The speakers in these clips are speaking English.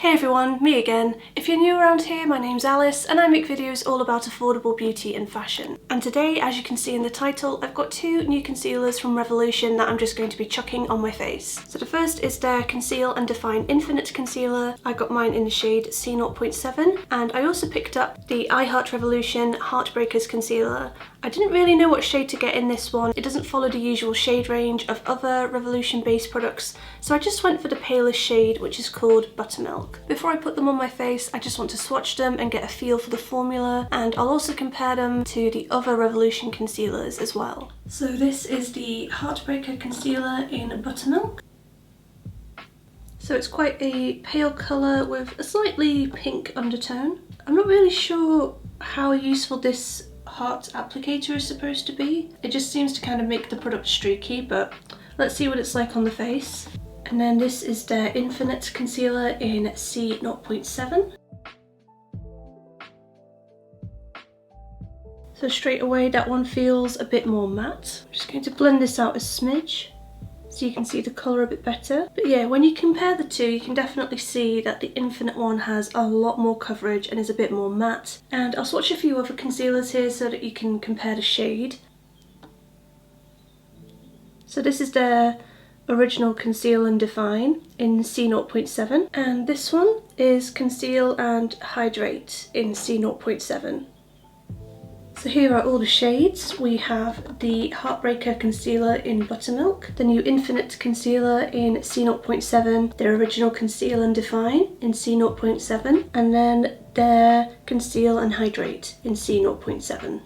Hey everyone, me again. If you're new around here, my name's Alice and I make videos all about affordable beauty and fashion. And today, as you can see in the title, I've got two new concealers from Revolution that I'm just going to be chucking on my face. So the first is their Conceal and Define Infinite Concealer. I got mine in the shade C0.7, and I also picked up the I Heart Revolution Heartbreakers Concealer. I didn't really know what shade to get in this one. It doesn't follow the usual shade range of other Revolution based products, so I just went for the palest shade, which is called Buttermilk. Before I put them on my face, I just want to swatch them and get a feel for the formula, and I'll also compare them to the other Revolution concealers as well. So this is the Heartbreaker Concealer in Buttermilk. So it's quite a pale colour with a slightly pink undertone. I'm not really sure how useful this heart applicator is supposed to be. It just seems to kind of make the product streaky, but let's see what it's like on the face. And then this is their Infinite Concealer in C0.7. So straight away that one feels a bit more matte. I'm just going to blend this out a smidge so you can see the colour a bit better. But yeah, when you compare the two, you can definitely see that the Infinite one has a lot more coverage and is a bit more matte. And I'll swatch a few other concealers here so that you can compare the shade. So this is their Original Conceal and Define in C0.7, and this one is Conceal and Hydrate in C0.7. So here are all the shades. We have the Heartbreaker Concealer in Buttermilk, the new Infinite Concealer in C0.7, their Original Conceal and Define in C0.7, and then their Conceal and Hydrate in C0.7.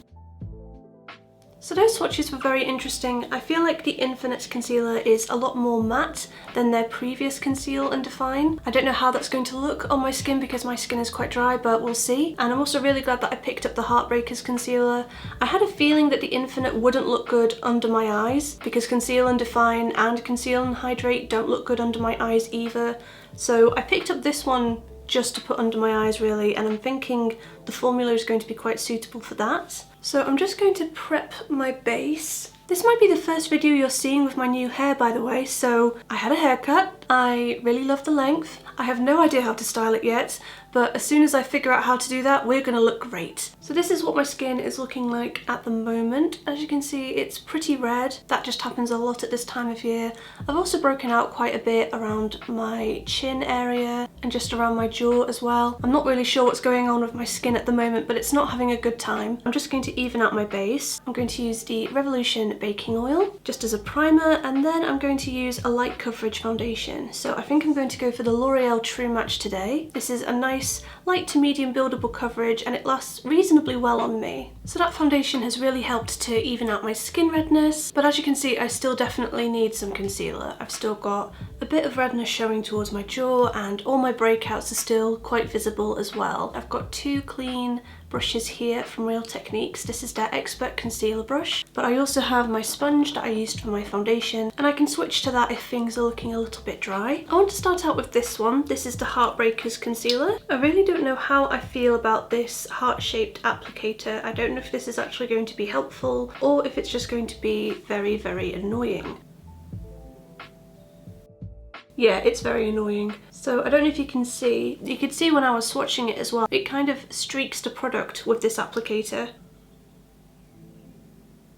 So those swatches were very interesting. I feel like the Infinite Concealer is a lot more matte than their previous Conceal and Define. I don't know how that's going to look on my skin because my skin is quite dry, but we'll see. And I'm also really glad that I picked up the Heartbreakers Concealer. I had a feeling that the Infinite wouldn't look good under my eyes because Conceal and Define and Conceal and Hydrate don't look good under my eyes either. So I picked up this one just to put under my eyes really, and I'm thinking the formula is going to be quite suitable for that. So I'm just going to prep my base. This might be the first video you're seeing with my new hair, by the way, so I had a haircut. I really love the length. I have no idea how to style it yet, but as soon as I figure out how to do that, we're gonna look great. So this is what my skin is looking like at the moment. As you can see, it's pretty red. That just happens a lot at this time of year. I've also broken out quite a bit around my chin area and just around my jaw as well. I'm not really sure what's going on with my skin at the moment, but it's not having a good time. I'm just going to even out my base. I'm going to use the Revolution Baking Oil just as a primer, and then I'm going to use a light coverage foundation. So I think I'm going to go for the L'Oreal True Match today. This is a nice light to medium buildable coverage and it lasts reasonably well on me. So that foundation has really helped to even out my skin redness, but as you can see, I still definitely need some concealer. I've still got a bit of redness showing towards my jaw and all my breakouts are still quite visible as well. I've got two clean brushes here from Real Techniques. This is their Expert Concealer brush, but I also have my sponge that I used for my foundation, and I can switch to that if things are looking a little bit dry. I want to start out with this one. This is the Heartbreakers Concealer. I really don't know how I feel about this heart-shaped applicator. I don't know if this is actually going to be helpful or if it's just going to be very, very annoying. Yeah, it's very annoying. So I don't know if you can see. You could see when I was swatching it as well. It kind of streaks the product with this applicator.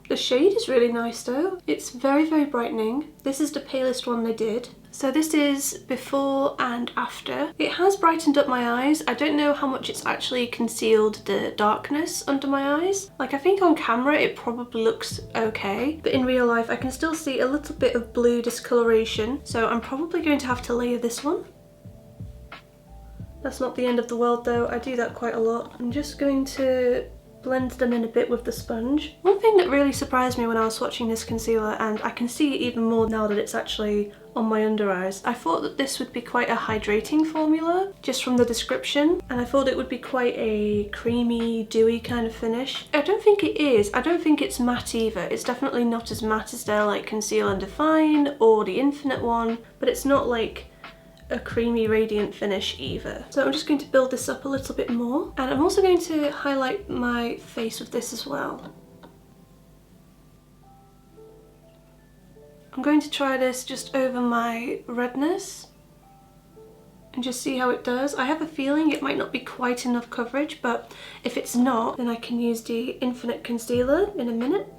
The shade is really nice though. It's very, very brightening. This is the palest one they did. So this is before and after. It has brightened up my eyes. I don't know how much it's actually concealed the darkness under my eyes. Like, I think on camera it probably looks okay, but in real life I can still see a little bit of blue discoloration. So I'm probably going to have to layer this one. That's not the end of the world though. I do that quite a lot. I'm just going to blend them in a bit with the sponge. One thing that really surprised me when I was swatching this concealer, and I can see it even more now that it's actually on my under eyes, I thought that this would be quite a hydrating formula just from the description, and I thought it would be quite a creamy, dewy kind of finish. I don't think it is. I don't think it's matte either. It's definitely not as matte as their like Conceal and Define or the Infinite one, but it's not like a creamy radiant finish either. So I'm just going to build this up a little bit more, and I'm also going to highlight my face with this as well. I'm going to try this just over my redness and just see how it does. I have a feeling it might not be quite enough coverage, but if it's not, then I can use the Infinite Concealer in a minute.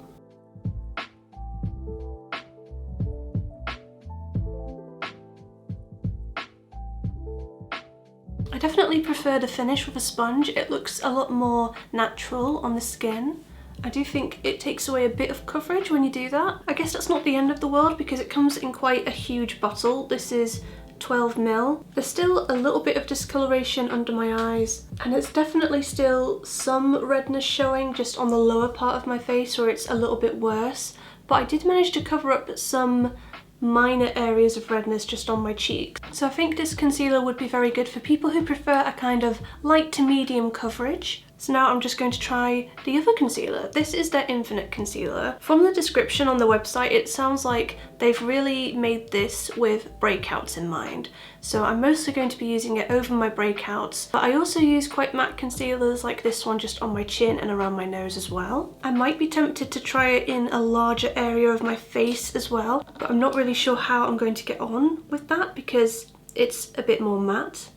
I definitely prefer the finish with a sponge. It looks a lot more natural on the skin. I do think it takes away a bit of coverage when you do that. I guess that's not the end of the world because it comes in quite a huge bottle. This is 12ml. There's still a little bit of discoloration under my eyes, and it's definitely still some redness showing just on the lower part of my face where it's a little bit worse, but I did manage to cover up some minor areas of redness just on my cheeks. So I think this concealer would be very good for people who prefer a kind of light to medium coverage. So now I'm just going to try the other concealer. This is their Infinite Concealer. From the description on the website, it sounds like they've really made this with breakouts in mind. So I'm mostly going to be using it over my breakouts, but I also use quite matte concealers like this one just on my chin and around my nose as well. I might be tempted to try it in a larger area of my face as well, but I'm not really sure how I'm going to get on with that because it's a bit more matte.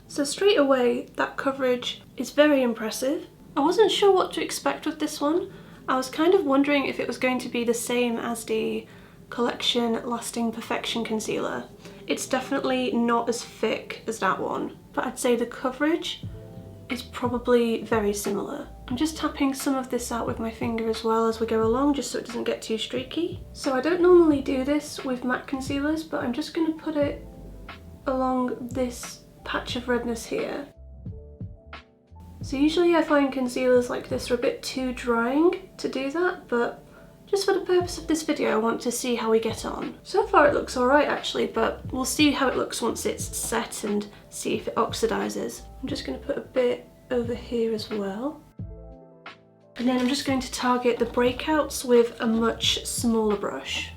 So straight away, that coverage is very impressive. I wasn't sure what to expect with this one. I was kind of wondering if it was going to be the same as the Collection Lasting Perfection Concealer. It's definitely not as thick as that one, but I'd say the coverage is probably very similar. I'm just tapping some of this out with my finger as well as we go along, just so it doesn't get too streaky. So I don't normally do this with matte concealers, but I'm just going to put it along this patch of redness here. So usually I find concealers like this are a bit too drying to do that, but just for the purpose of this video I want to see how we get on. So far it looks alright actually, but we'll see how it looks once it's set and see if it oxidizes. I'm just going to put a bit over here as well. And then I'm just going to target the breakouts with a much smaller brush.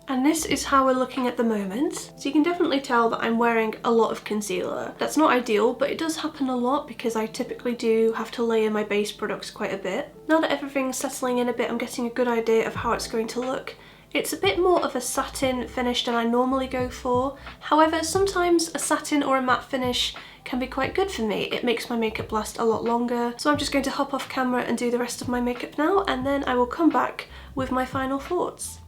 And this is how we're looking at the moment. So you can definitely tell that I'm wearing a lot of concealer. That's not ideal, but it does happen a lot because I typically do have to layer my base products quite a bit. Now that everything's settling in a bit, I'm getting a good idea of how it's going to look. It's a bit more of a satin finish than I normally go for. However, sometimes a satin or a matte finish can be quite good for me. It makes my makeup last a lot longer. So I'm just going to hop off camera and do the rest of my makeup now, and then I will come back with my final thoughts.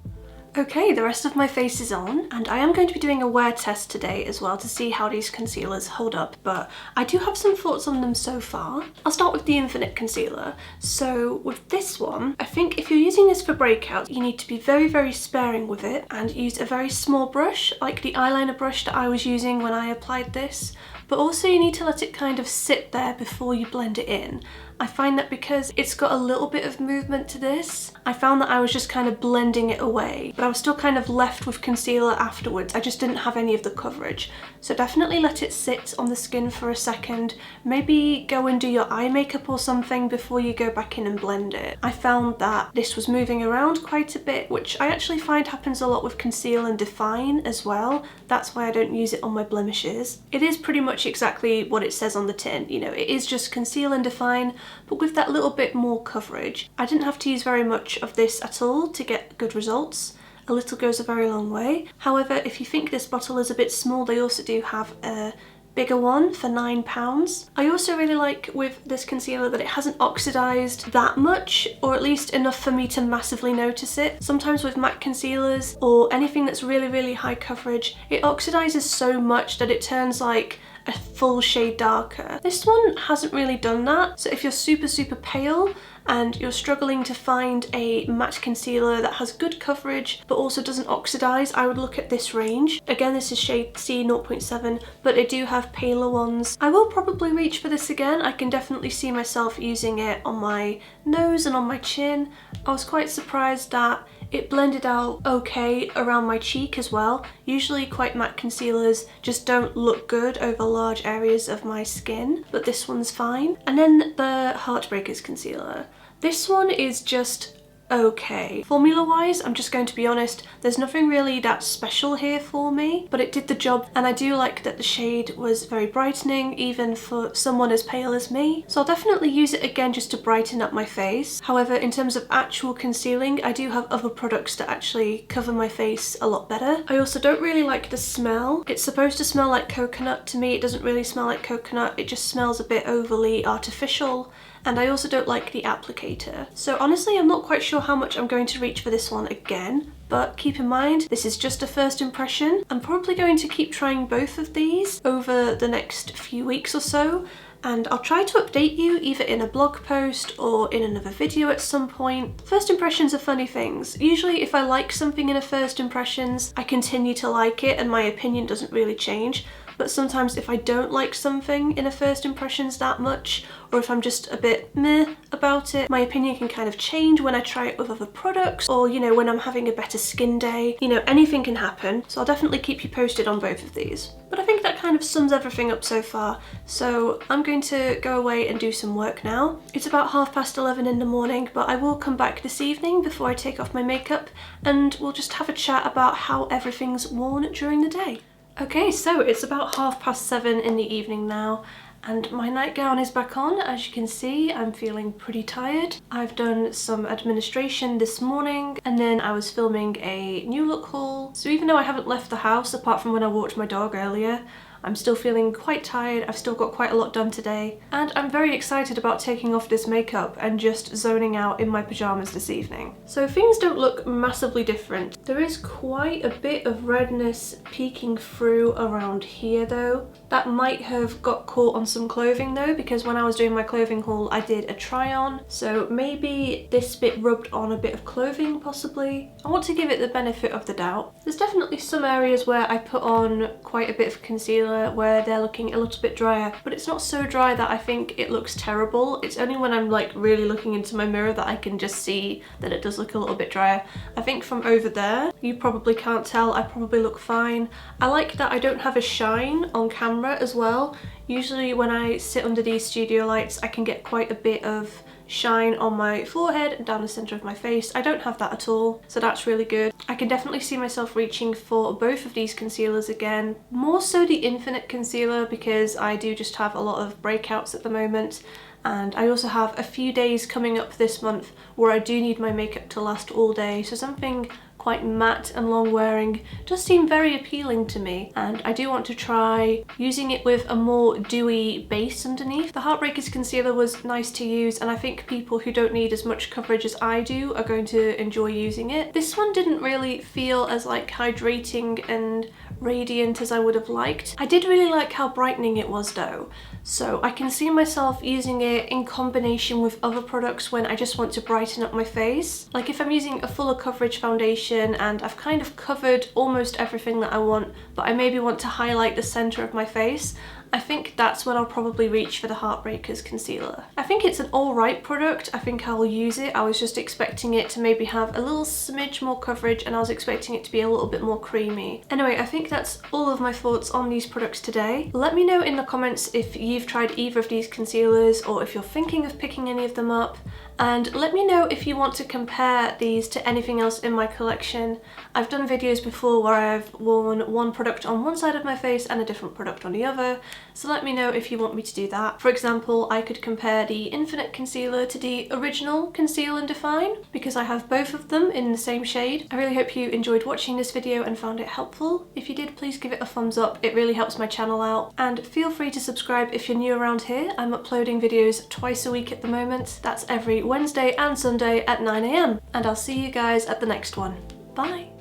Okay, the rest of my face is on, and I am going to be doing a wear test today as well to see how these concealers hold up, but I do have some thoughts on them so far. I'll start with the Infinite Concealer. So with this one, I think if you're using this for breakouts, you need to be very, very sparing with it and use a very small brush, like the eyeliner brush that I was using when I applied this, but also you need to let it kind of sit there before you blend it in. I find that because it's got a little bit of movement to this, I found that I was just kind of blending it away, but I was still kind of left with concealer afterwards. I just didn't have any of the coverage. So definitely let it sit on the skin for a second. Maybe go and do your eye makeup or something before you go back in and blend it. I found that this was moving around quite a bit, which I actually find happens a lot with Conceal and Define as well. That's why I don't use it on my blemishes. It is pretty much exactly what it says on the tin. You know, it is just Conceal and Define, but with that little bit more coverage. I didn't have to use very much of this at all to get good results. A little goes a very long way. However, if you think this bottle is a bit small, they also do have a bigger one for £9. I also really like with this concealer that it hasn't oxidized that much, or at least enough for me to massively notice it. Sometimes with matte concealers or anything that's really, really high coverage, it oxidizes so much that it turns like a full shade darker. This one hasn't really done that, so if you're super, super pale and you're struggling to find a matte concealer that has good coverage but also doesn't oxidize, I would look at this range. Again, this is shade C0.7, but I do have paler ones. I will probably reach for this again. I can definitely see myself using it on my nose and on my chin. I was quite surprised that it blended out okay around my cheek as well. Usually quite matte concealers just don't look good over large areas of my skin, but this one's fine. And then the Heartbreakers concealer. This one is just okay. Formula-wise, I'm just going to be honest, there's nothing really that special here for me, but it did the job, and I do like that the shade was very brightening, even for someone as pale as me. So I'll definitely use it again just to brighten up my face. However, in terms of actual concealing, I do have other products that actually cover my face a lot better. I also don't really like the smell. It's supposed to smell like coconut. To me, it doesn't really smell like coconut. It just smells a bit overly artificial. And I also don't like the applicator. So honestly, I'm not quite sure how much I'm going to reach for this one again, but keep in mind, this is just a first impression. I'm probably going to keep trying both of these over the next few weeks or so, and I'll try to update you either in a blog post or in another video at some point. First impressions are funny things. Usually if I like something in a first impressions, I continue to like it and my opinion doesn't really change. But sometimes if I don't like something in a first impressions that much, or if I'm just a bit meh about it, my opinion can kind of change when I try it with other products, or you know, when I'm having a better skin day. You know, anything can happen, so I'll definitely keep you posted on both of these. But I think that kind of sums everything up so far, so I'm going to go away and do some work now. It's about 11:30 in the morning, but I will come back this evening before I take off my makeup, and we'll just have a chat about how everything's worn during the day. Okay, so it's about 7:30 in the evening now, and my nightgown is back on. As you can see, I'm feeling pretty tired. I've done some administration this morning, and then I was filming a new look haul. So even though I haven't left the house, apart from when I walked my dog earlier, I'm still feeling quite tired. I've still got quite a lot done today, and I'm very excited about taking off this makeup and just zoning out in my pajamas this evening. So things don't look massively different. There is quite a bit of redness peeking through around here though. That might have got caught on some clothing though, because when I was doing my clothing haul I did a try on, so maybe this bit rubbed on a bit of clothing possibly. I want to give it the benefit of the doubt. There's definitely some areas where I put on quite a bit of concealer where they're looking a little bit drier, but it's not so dry that I think it looks terrible. It's only when I'm like really looking into my mirror that I can just see that it does look a little bit drier. I think from over there, you probably can't tell, I probably look fine. I like that I don't have a shine on camera as well. Usually when I sit under these studio lights, I can get quite a bit of shine on my forehead and down the center of my face. I don't have that at all, so that's really good. I can definitely see myself reaching for both of these concealers again, more so the Infinite concealer because I do just have a lot of breakouts at the moment, and I also have a few days coming up this month where I do need my makeup to last all day, so something quite matte and long wearing does seem very appealing to me, and I do want to try using it with a more dewy base underneath. The Heartbreakers concealer was nice to use, and I think people who don't need as much coverage as I do are going to enjoy using it. This one didn't really feel as like hydrating and radiant as I would have liked. I did really like how brightening it was though, so I can see myself using it in combination with other products when I just want to brighten up my face. Like if I'm using a fuller coverage foundation and I've kind of covered almost everything that I want, but I maybe want to highlight the center of my face, I think that's when I'll probably reach for the Heartbreakers concealer. I think it's an alright product. I think I will use it. I was just expecting it to maybe have a little smidge more coverage, and I was expecting it to be a little bit more creamy. Anyway, I think that's all of my thoughts on these products today. Let me know in the comments if you've tried either of these concealers or if you're thinking of picking any of them up. And let me know if you want to compare these to anything else in my collection. I've done videos before where I've worn one product on one side of my face and a different product on the other, so let me know if you want me to do that. For example, I could compare the Infinite concealer to the original Conceal and Define, because I have both of them in the same shade. I really hope you enjoyed watching this video and found it helpful. If you did, please give it a thumbs up, it really helps my channel out. And feel free to subscribe if you're new around here. I'm uploading videos twice a week at the moment. That's every Wednesday and Sunday at 9 AM. And I'll see you guys at the next one. Bye!